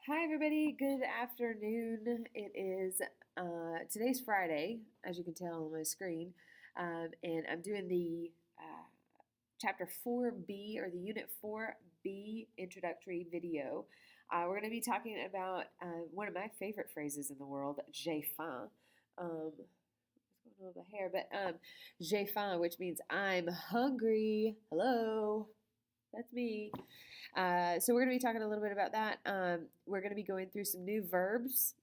Hi, everybody. Good afternoon. It is today's Friday, as you can tell on my screen, and I'm doing the chapter 4B or the unit 4B introductory video. We're going to be talking about one of my favorite phrases in the world, j'ai faim. What's going on with my hair? But j'ai faim, which means I'm hungry. Hello, that's me. So we're going to be talking a little bit about that. We're going to be going through some new verbs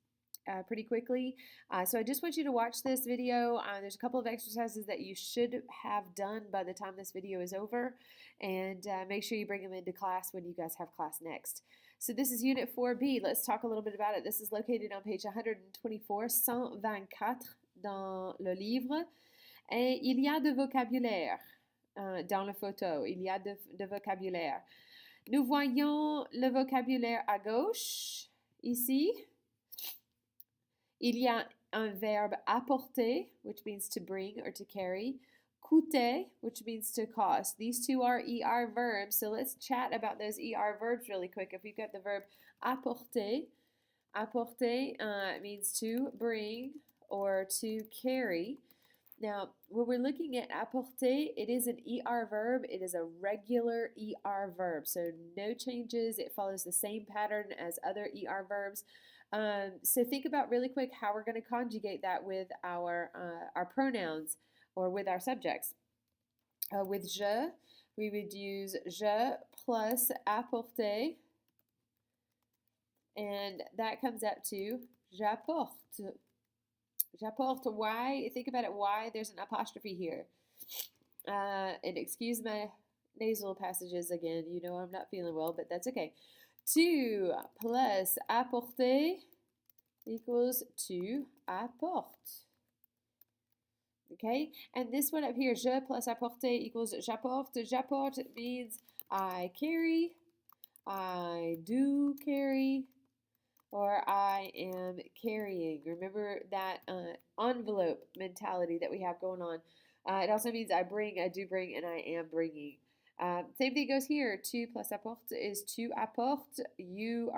pretty quickly. So I just want you to watch this video. There's a couple of exercises that you should have done by the time this video is over. And make sure you bring them into class when you guys have class next. So this is Unit 4B. Let's talk a little bit about it. This is located on page 124, 124 dans le livre. Et il y a de vocabulaire dans la photo. Il y a de vocabulaire. Nous voyons le vocabulaire à gauche, ici. Il y a un verbe apporter, which means to bring or to carry. Coûter, which means to cost. These two are ER verbs, so let's chat about those ER verbs really quick. If you've got the verb apporter, apporter means to bring or to carry. Now, when we're looking at apporter, it is an ER verb. It is a regular ER verb, so no changes. It follows the same pattern as other ER verbs. So think about really quick how we're going to conjugate that with our pronouns or with our subjects. With je, we would use je plus apporter, and that comes out to j'apporte. J'apporte. Why? Think about it. Why? There's an apostrophe here. And excuse my nasal passages again. You know I'm not feeling well, but that's okay. 2 plus apporter equals to apporte. Okay? And this one up here, je plus apporter equals j'apporte. J'apporte means I carry, I do carry, or I am carrying. Remember that envelope mentality that we have going on. It also means I bring, I do bring, and I am bringing. Same thing goes here. Tu plus apporte is tu apporte. You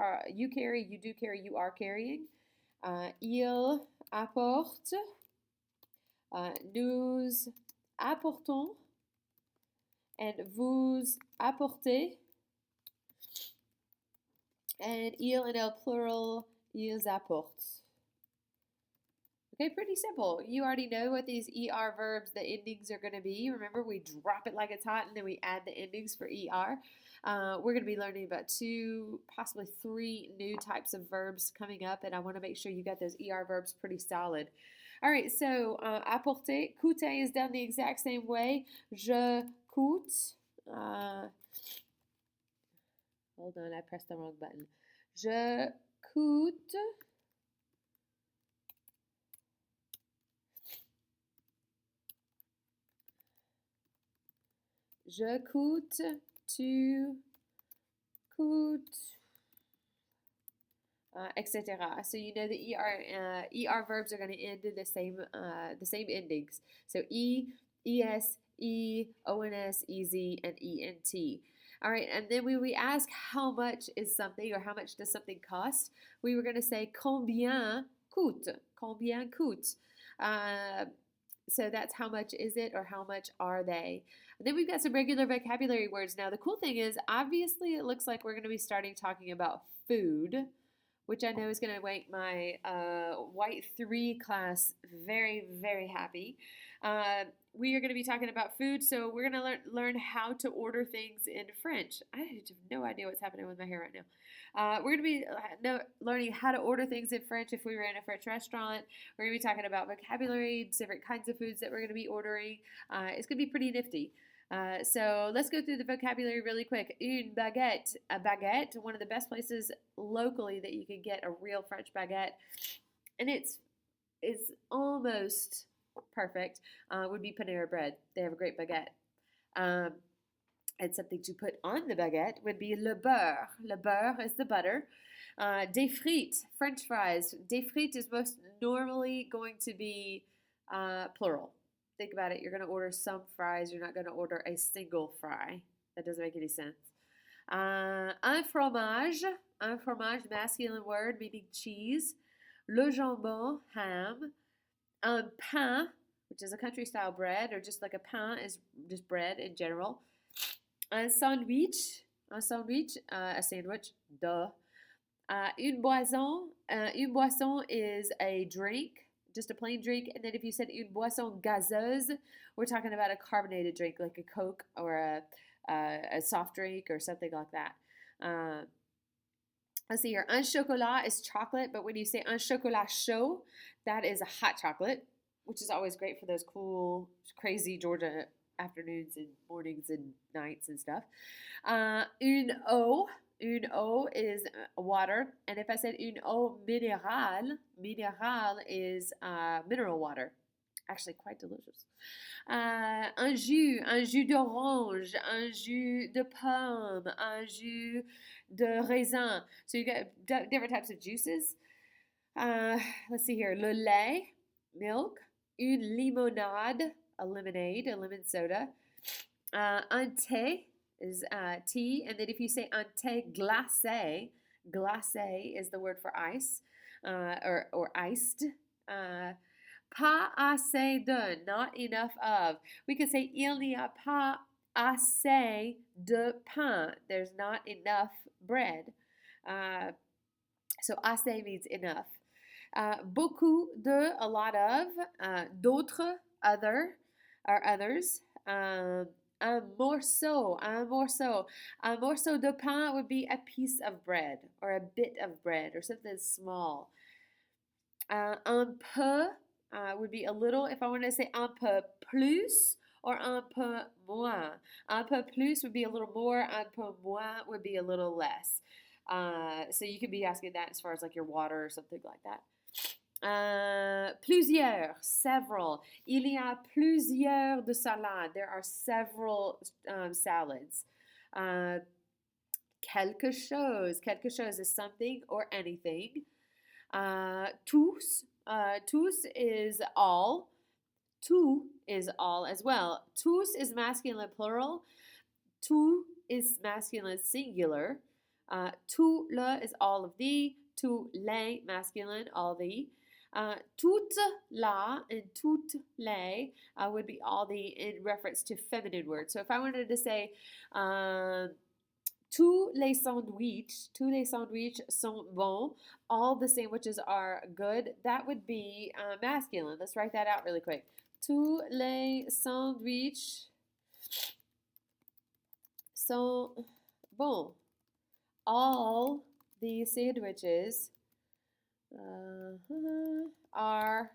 carry, you do carry, you are carrying. Il apporte. Nous apportons. And vous apportez. And il and el plural, ils apportent. Okay, pretty simple. You already know what these ER verbs, the endings are going to be. Remember, we drop it like it's hot and then we add the endings for ER. We're going to be learning about 2, possibly 3 new types of verbs coming up, and I want to make sure you got those ER verbs pretty solid. All right, so apporter, coûter is done the exact same way. Je coûte. Hold on, I pressed the wrong button. Je coûte. Je coûte, tu coûtes, etc. So you know the ER verbs are going to end in the same endings. So E, ES, E, ONS, EZ, and ENT. All right, and then when we ask how much is something or how much does something cost, we were going to say combien coûte, combien coûte. So that's how much is it or how much are they. And then we've got some regular vocabulary words. Now the cool thing is obviously it looks like we're going to be starting talking about food, which I know is going to make my White 3 class very, very happy. We are going to be talking about food, so we're going to learn how to order things in French. I have no idea what's happening with my hair right now. We're going to be learning how to order things in French if we were in a French restaurant. We're going to be talking about vocabulary, different kinds of foods that we're going to be ordering. It's going to be pretty nifty. So let's go through the vocabulary really quick. Une baguette. A baguette, one of the best places locally that you can get a real French baguette. And it's almost perfect, would be Panera Bread. They have a great baguette. And something to put on the baguette would be le beurre. Le beurre is the butter. Des frites, French fries. Des frites is most normally going to be plural. Think about it. You're going to order some fries. You're not going to order a single fry. That doesn't make any sense. Un fromage. un fromage, masculine word, meaning cheese. Le jambon, ham. Un pain, which is a country style bread, or just like a pain is just bread in general. Un sandwich, a sandwich, duh. Une boisson is a drink, just a plain drink. And then if you said une boisson gazeuse, we're talking about a carbonated drink like a Coke or a soft drink or something like that. Let's see here. Un chocolat is chocolate, but when you say un chocolat chaud, that is a hot chocolate, which is always great for those cool, crazy Georgia afternoons and mornings and nights and stuff. Une eau is water, and if I said une eau minérale is mineral water. Actually, quite delicious. Un jus d'orange, un jus de pomme, un jus de raisin. So you got different types of juices. Let's see here. Le lait, milk. Une limonade, a lemonade, a lemon soda. Un thé is tea. And then if you say un thé glacé, glacé is the word for ice or iced. Pas assez de, not enough of. We could say il n'y a pas assez de pain. There's not enough bread. So assez means enough. Beaucoup de, a lot of. D'autres, other, or others. Un morceau. Un morceau de pain would be a piece of bread or a bit of bread or something small. Un peu would be a little. If I wanted to say un peu plus or un peu moins. Un peu plus would be a little more. Un peu moins would be a little less. So you could be asking that as far as like your water or something like that. Plusieurs, several. Il y a plusieurs de salades. There are several salads. Quelque chose. Quelque chose is something or anything. Tous. Tous is all. Tout is all as well. Tous is masculine plural. Tout is masculine singular. Tout le is all of the. Tout les masculine, all the. Toute la and toutes les would be all the in reference to feminine words. So if I wanted to say tous les sandwichs sont bons, all the sandwiches are good, that would be masculine. Let's write that out really quick. Tous les sandwichs sont bons. All the sandwiches are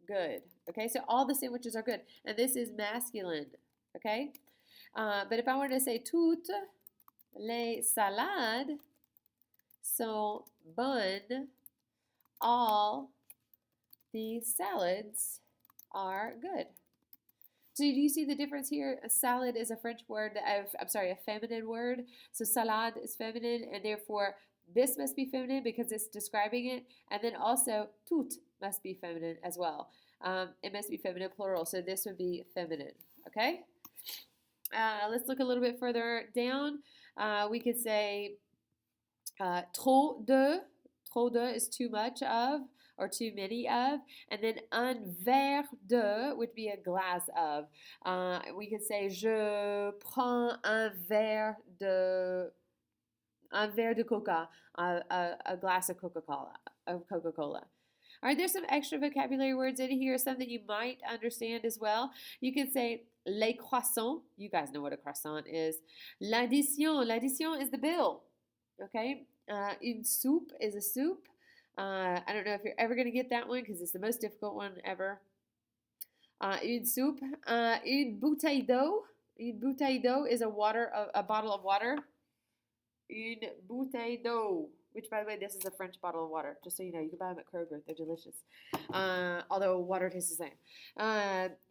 good. Okay, so all the sandwiches are good. And this is masculine. Okay? But if I wanted to say toutes les salades sont bonnes, all the salads are good. So do you see the difference here? A salad is a French word, a feminine word. So salade is feminine, and therefore this must be feminine because it's describing it. And then also tout must be feminine as well. It must be feminine plural, so this would be feminine. Okay? Let's look a little bit further down. We could say trop de. Trop de is too much of or too many of. And then un verre de would be a glass of. We could say je prends un verre de coca, a glass of Coca-Cola. All right, there's some extra vocabulary words in here, some that you might understand as well. You can say les croissants. You guys know what a croissant is. L'addition is the bill. Okay. Une soupe is a soup. I don't know if you're ever going to get that one because it's the most difficult one ever. Une soupe. Une bouteille d'eau. Une bouteille d'eau is a bottle of water. Une bouteille d'eau. Which, by the way, this is a French bottle of water. Just so you know, you can buy them at Kroger. They're delicious. Although water tastes the same.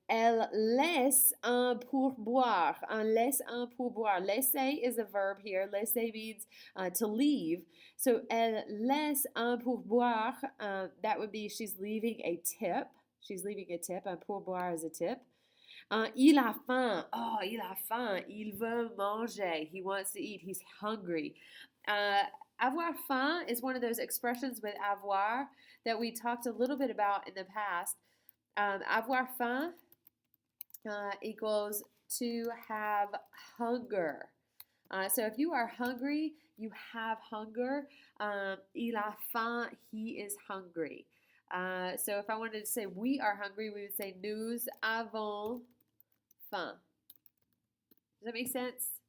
Elle laisse un pourboire. Elle laisse un pourboire. Laisser is a verb here. Laisser means to leave. So elle laisse un pourboire. That would be she's leaving a tip. She's leaving a tip. Un pourboire is a tip. Il a faim. Il a faim. Il veut manger. He wants to eat. He's hungry. Avoir faim is one of those expressions with avoir that we talked a little bit about in the past. Avoir faim equals to have hunger. So if you are hungry, you have hunger. Il a faim, he is hungry. So if I wanted to say we are hungry, we would say nous avons faim. Does that make sense?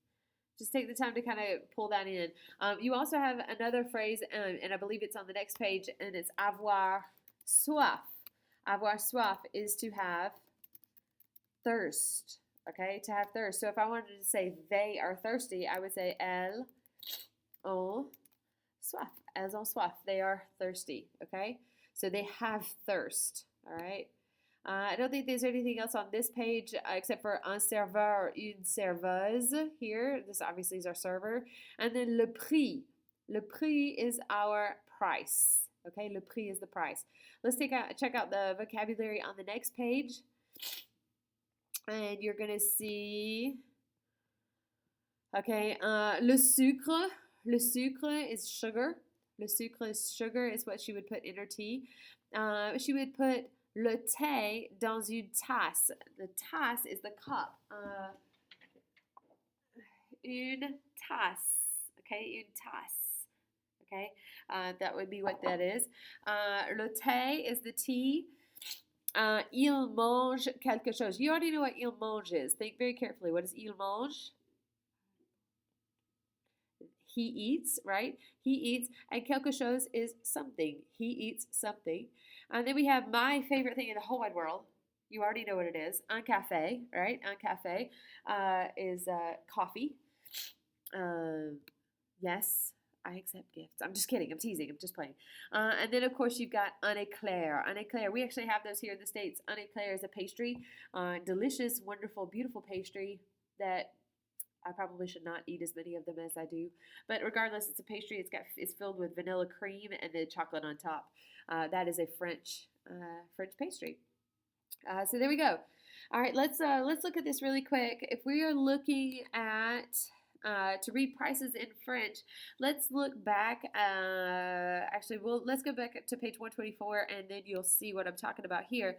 Just take the time to kind of pull that in. You also have another phrase, and I believe it's on the next page, and it's avoir soif. Avoir soif is to have thirst. Okay, to have thirst. So if I wanted to say they are thirsty, I would say elles ont soif. Elles ont soif. They are thirsty. Okay, so they have thirst. All right. I don't think there's anything else on this page except for un serveur or une serveuse here. This obviously is our server. And then le prix. Le prix is our price. Okay, le prix is the price. Let's check out the vocabulary on the next page. And you're going to see, okay, le sucre. Le sucre is sugar. Le sucre is sugar is what she would put in her tea. She would put le thé dans une tasse. The tasse is the cup. Une tasse. Okay, une tasse. Okay, that would be what that is. Le thé is the tea. Il mange quelque chose. You already know what il mange is. Think very carefully. What is il mange? He eats, right? He eats. And quelque chose is something. He eats something. And then we have my favorite thing in the whole wide world. You already know what it is. Un café, right? Un café is coffee. Yes, I accept gifts. I'm just kidding. I'm teasing. I'm just playing. And then, of course, you've got un éclair. Un éclair. We actually have those here in the States. Un éclair is a pastry. Delicious, wonderful, beautiful pastry that I probably should not eat as many of them as I do. But regardless, it's a pastry. It's filled with vanilla cream and then chocolate on top. That is a French pastry. So there we go. All right, let's look at this really quick. If we are looking at to read prices in French, let's look back. Let's go back to page 124, and then you'll see what I'm talking about here.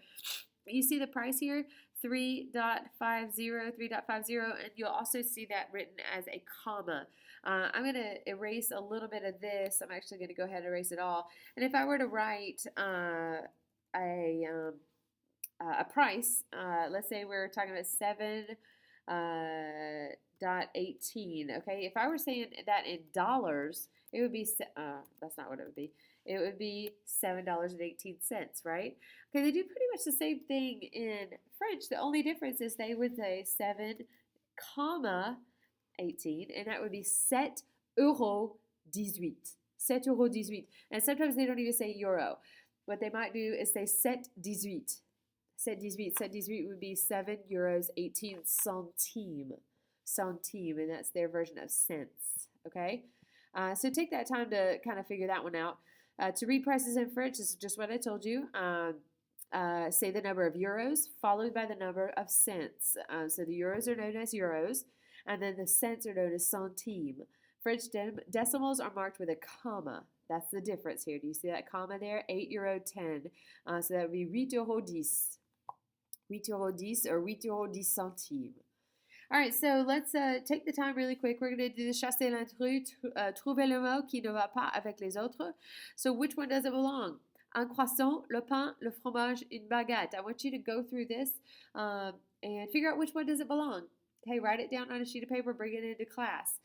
You see the price here, 3.50, 3.50, and you'll also see that written as a comma. I'm going to erase a little bit of this. I'm actually going to go ahead and erase it all. And if I were to write a price, let's say we're talking about 7.18, okay? If I were saying that in dollars, it would be, that's not what it would be. It would be $7.18, right? Okay, they do pretty much the same thing in French. The only difference is they would say 7, 18, and that would be 7,18 €. 7,18 €. And sometimes they don't even say euro. What they might do is say 7,18. 7,18. 7,18 would be €7.18. Centime, and that's their version of cents, okay? So take that time to kind of figure that one out. To read prices in French is just what I told you. Say the number of euros followed by the number of cents. So the euros are known as euros, and then the cents are known as centime. French decimals are marked with a comma. That's the difference here. Do you see that comma there? €8.10. So that would be 8,10 €. 8,10 € or 8,10 €. All right, so let's take the time really quick. We're going to do the chasser l'intrus, trouver le mot qui ne va pas avec les autres. So which one does it belong? Un croissant, le pain, le fromage, une baguette. I want you to go through this and figure out which one does it belong. Okay, write it down on a sheet of paper, bring it into class.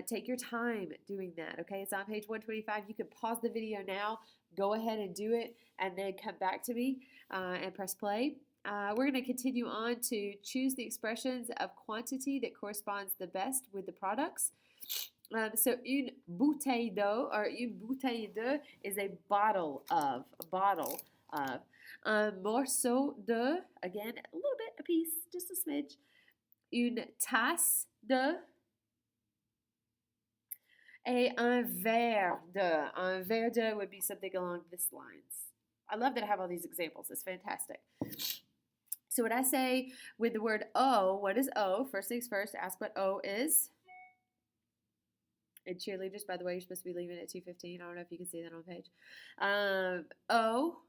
Take your time doing that, okay? It's on page 125. You can pause the video now, go ahead and do it, and then come back to me and press play. We're going to continue on to choose the expressions of quantity that corresponds the best with the products. So une bouteille d'eau or une bouteille d'eau is a bottle of. Un morceau de, again, a little bit, a piece, just a smidge. Une tasse de. Et un verre de. Un verre de would be something along this lines. I love that I have all these examples. It's fantastic. So when I say with the word O, what is O? First things first, ask what O is. And cheerleaders, by the way, you're supposed to be leaving at 2:15. I don't know if you can see that on the page. O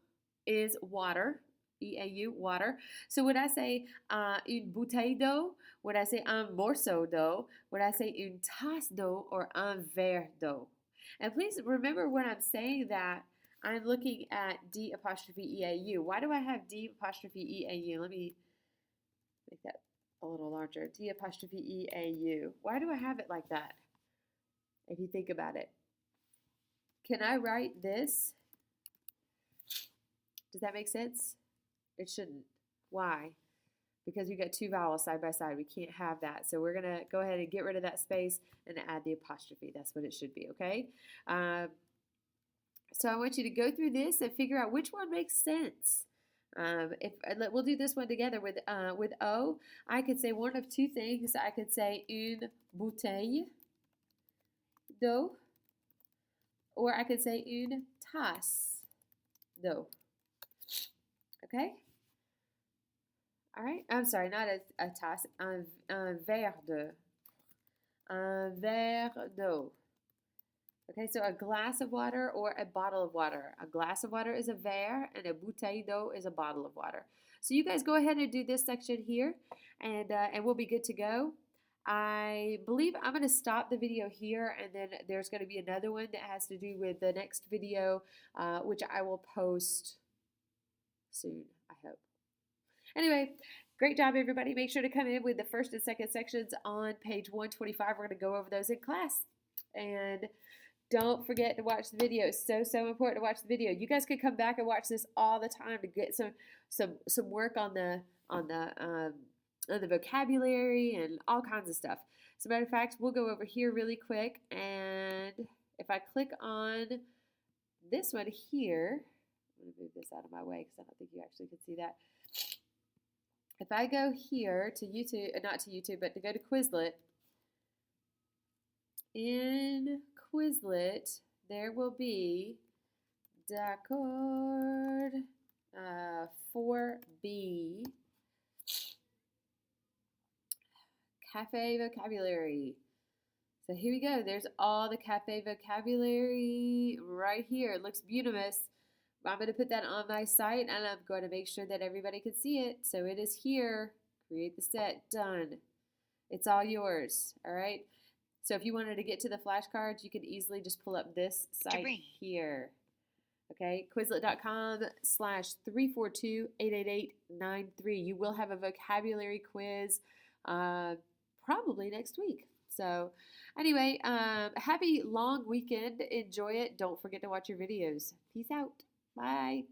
is water. EAU, water. So would I say une bouteille d'eau? Would I say un morceau d'eau? Would I say une tasse d'eau or un verre d'eau? And please remember when I'm saying that, I'm looking at D apostrophe EAU. Why do I have D apostrophe EAU? Let me make that a little larger. D apostrophe EAU. Why do I have it like that? If you think about it. Can I write this? Does that make sense? It shouldn't. Why? Because we got two vowels side by side. We can't have that. So we're going to go ahead and get rid of that space and add the apostrophe. That's what it should be, okay? So I want you to go through this and figure out which one makes sense. We'll do this one together with O. I could say one of two things. I could say une bouteille d'eau, or I could say une tasse d'eau. Okay? All right? I'm sorry, not a tasse, un verre d'eau. Un verre d'eau. Okay, so a glass of water or a bottle of water. A glass of water is a verre, and a bouteille d'eau is a bottle of water. So you guys go ahead and do this section here, and we'll be good to go. I believe I'm going to stop the video here, and then there's going to be another one that has to do with the next video, which I will post soon, I hope. Anyway, great job, everybody. Make sure to come in with the first and second sections on page 125. We're going to go over those in class. And don't forget to watch the video. It's so important to watch the video. You guys can come back and watch this all the time to get some work on the vocabulary and all kinds of stuff. As a matter of fact, we'll go over here really quick, and if I click on this one here, I'm going to move this out of my way because I don't think you actually can see that. If I go here to YouTube, not to YouTube, but to go to Quizlet, in Quizlet, there will be D'accord 4B Cafe Vocabulary. So here we go. There's all the cafe vocabulary right here. It looks beautiful. I'm going to put that on my site, and I'm going to make sure that everybody can see it. So it is here. Create the set. Done. It's all yours. All right. So if you wanted to get to the flashcards, you could easily just pull up this site here. Okay, Quizlet.com/342-888-93. You will have a vocabulary quiz probably next week. So anyway, happy long weekend. Enjoy it. Don't forget to watch your videos. Peace out. Bye.